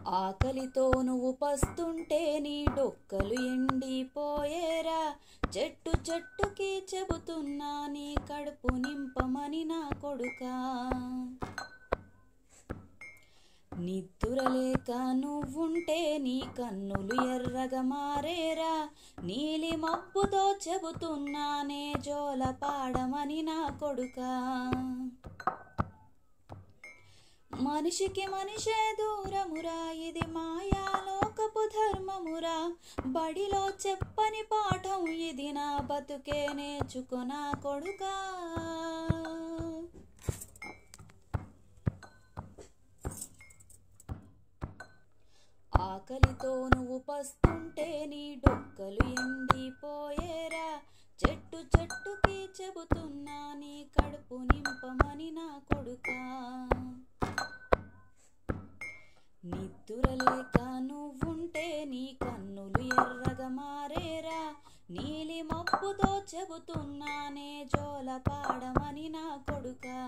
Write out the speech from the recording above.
ఆకలితో నువ్వు పస్తుంటే నీ డొక్కలు ఎండిపోయేరా. చెట్టు చెట్టుకి చెబుతున్నా నీ కడుపు నింపమని నా కొడుకా. నిద్దురలేక నువ్వుంటే నీ కన్నులు ఎర్రగా మారేరా. నీలి మబ్బుతో చెబుతున్నానే జోల పాడమని నా కొడుకా. మనిషికి మనిషే దూరమురా, ఇది మాయాలోకపు ధర్మమురా. బడిలో చెప్పని పాఠం ఇది, నా బతుకే నేర్చుకునా కొడుకా. ఆకలితో నువ్వు పస్తుంటే నీ డొక్కలు ఎండిపోయేరా. చెట్టు చెట్టుకి చెబుతున్నా నీ కడుపు నింపమని నా కొడుకా. నిద్దురలేక నువ్వుంటే నీ కన్నులు ఎర్రగా మారేరా. నీలి మబ్బుతో చెబుతున్నానే జోల పాడమని నా కొడుకా.